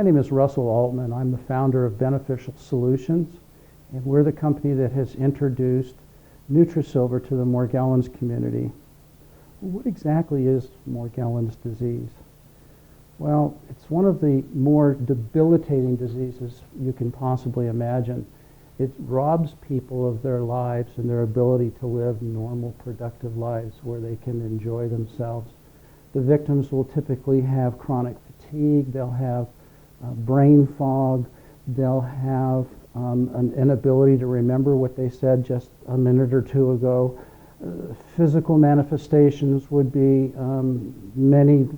My name is Russell Altman. I'm the founder of Beneficial Solutions, and we're the company that has introduced NutraSilver to the Morgellons community. What exactly is Morgellons disease? Well, it's one of the more debilitating diseases you can possibly imagine. It robs people of their lives and their ability to live normal, productive lives where they can enjoy themselves. The victims will typically have chronic fatigue, they'll have brain fog, they'll have an inability to remember what they said just a minute or two ago. Physical manifestations would be many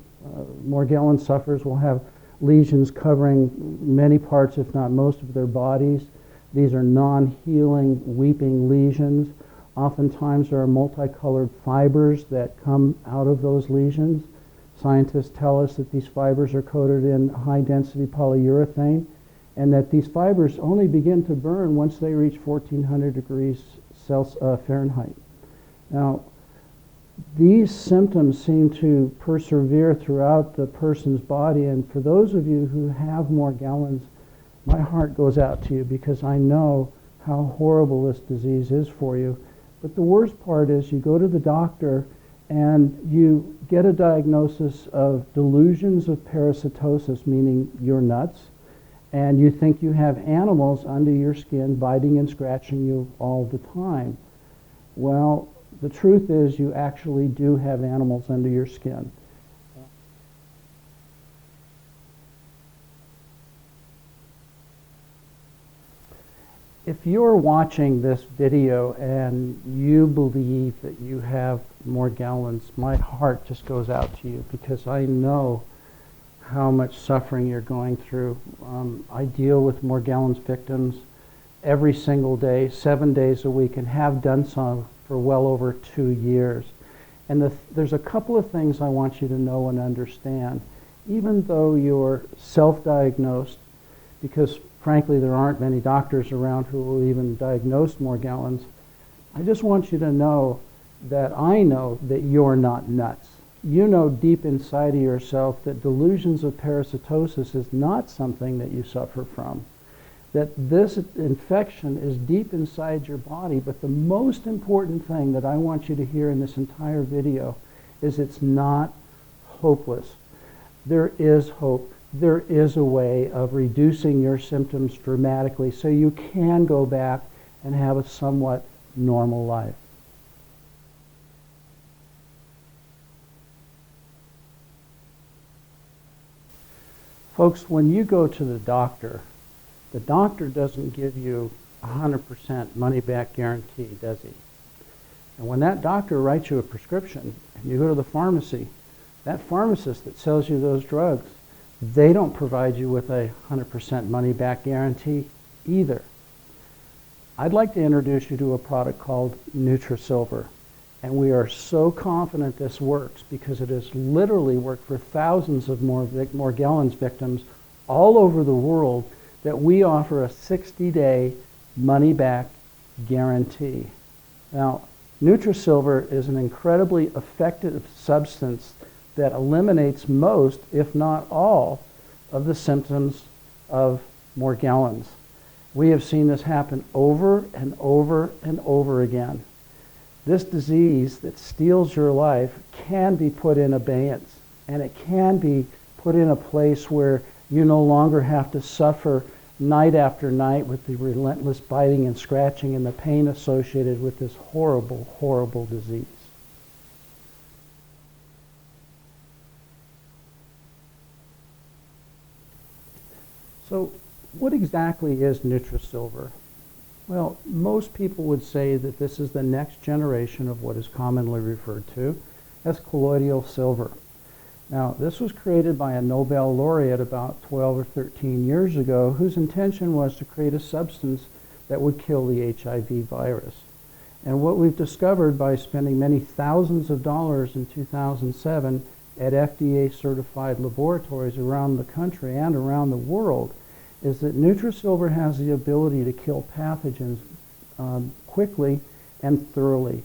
Morgellons sufferers will have lesions covering many parts, if not most, of their bodies. These are non-healing, weeping lesions. Oftentimes there are multicolored fibers that come out of those lesions. Scientists tell us that these fibers are coated in high-density polyurethane and that these fibers only begin to burn once they reach 1400 degrees Fahrenheit. Now, these symptoms seem to persevere throughout the person's body, and for those of you who have Morgellons, my heart goes out to you because I know how horrible this disease is for you. But the worst part is you go to the doctor and you get a diagnosis of delusions of parasitosis, meaning you're nuts, and you think you have animals under your skin biting and scratching you all the time. Well, the truth is you actually do have animals under your skin. If you're watching this video and you believe that you have Morgellons, my heart just goes out to you because I know how much suffering you're going through. I deal with Morgellons victims every single day, 7 days a week, and have done so for well over 2 years. And there's a couple of things I want you to know and understand. Even though you're self-diagnosed, because frankly there aren't many doctors around who will even diagnose Morgellons, I just want you to know that I know that you're not nuts. You know deep inside of yourself that delusions of parasitosis is not something that you suffer from. That this infection is deep inside your body, but the most important thing that I want you to hear in this entire video is it's not hopeless. There is hope. There is a way of reducing your symptoms dramatically so you can go back and have a somewhat normal life. Folks, when you go to the doctor doesn't give you 100% money-back guarantee, does he? And when that doctor writes you a prescription and you go to the pharmacy, that pharmacist that sells you those drugs, they don't provide you with a 100% money-back guarantee either. I'd like to introduce you to a product called NutraSilver. And we are so confident this works because it has literally worked for thousands of Morgellons victims all over the world that we offer a 60-day money-back guarantee. Now, NutraSilver is an incredibly effective substance that eliminates most, if not all, of the symptoms of Morgellons. We have seen this happen over and over and over again. This disease that steals your life can be put in abeyance, and it can be put in a place where you no longer have to suffer night after night with the relentless biting and scratching and the pain associated with this horrible, horrible disease. So what exactly is NutraSilver? Well, most people would say that this is the next generation of what is commonly referred to as colloidal silver. Now, this was created by a Nobel laureate about 12 or 13 years ago whose intention was to create a substance that would kill the HIV virus. And what we've discovered by spending many thousands of dollars in 2007 at FDA-certified laboratories around the country and around the world is that NutraSilver has the ability to kill pathogens quickly and thoroughly.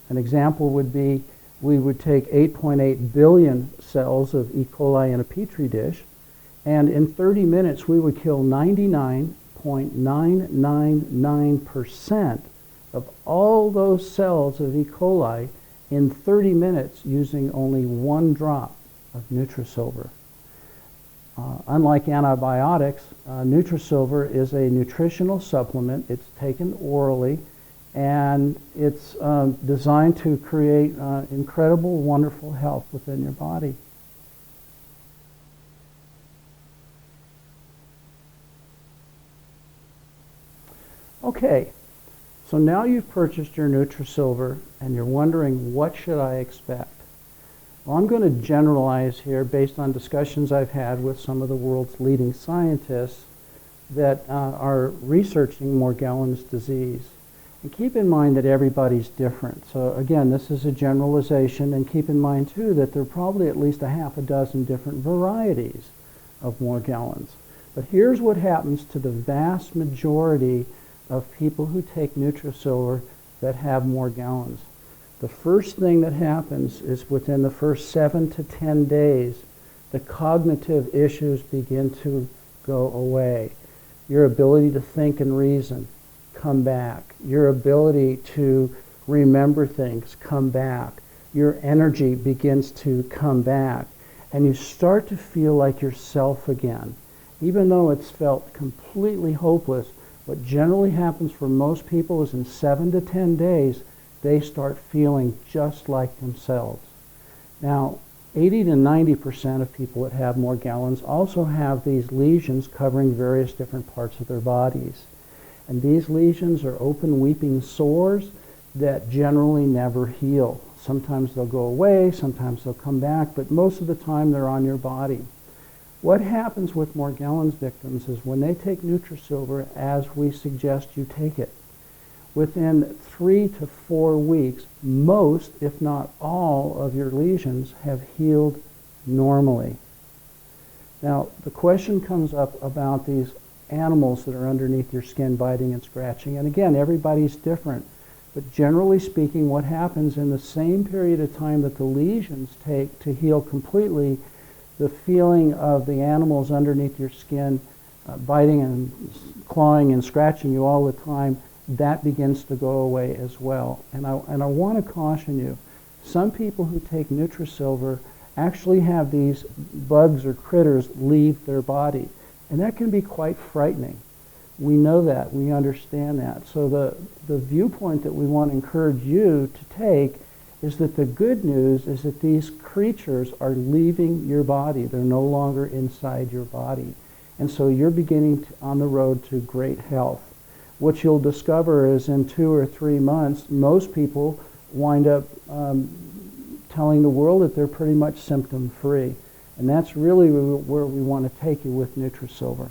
An example would be we would take 8.8 billion cells of E. coli in a petri dish, And in 30 minutes, we would kill 99.999% of all those cells of E. coli in 30 minutes using only 1 drop of NutraSilver. Unlike antibiotics, NutraSilver is a nutritional supplement. It's taken orally, and it's designed to create incredible, wonderful health within your body. Okay, so now you've purchased your NutraSilver and you're wondering, what should I expect? Well, I'm going to generalize here based on discussions I've had with some of the world's leading scientists that are researching Morgellons disease. And keep in mind that everybody's different. So again, this is a generalization, and keep in mind too that there are probably at least a half a dozen different varieties of Morgellons. But here's what happens to the vast majority of people who take NutraSilver that have Morgellons. The first thing that happens is within the first 7 to 10 days, the cognitive issues begin to go away. Your ability to think and reason come back. Your ability to remember things come back. Your energy begins to come back. And you start to feel like yourself again. Even though it's felt completely hopeless, what generally happens for most people is in 7 to 10 days, they start feeling just like themselves. Now, 80 to 90% of people that have Morgellons also have these lesions covering various different parts of their bodies. And these lesions are open weeping sores that generally never heal. Sometimes they'll go away, sometimes they'll come back, but most of the time they're on your body. What happens with Morgellons victims is when they take NutraSilver, as we suggest you take it, within 3 to 4 weeks, most, if not all, of your lesions have healed normally. Now, the question comes up about these animals that are underneath your skin biting and scratching. And again, everybody's different. But generally speaking, what happens in the same period of time that the lesions take to heal completely, the feeling of the animals underneath your skin biting and clawing and scratching you all the time, that begins to go away as well. And I want to caution you, some people who take NutraSilver actually have these bugs or critters leave their body. And that can be quite frightening. We know that, we understand that. So the viewpoint that we want to encourage you to take is that the good news is that these creatures are leaving your body. They're no longer inside your body. And so you're beginning on the road to great health. What you'll discover is in 2 or 3 months, most people wind up telling the world that they're pretty much symptom-free. And that's really where we want to take you with NutraSilver.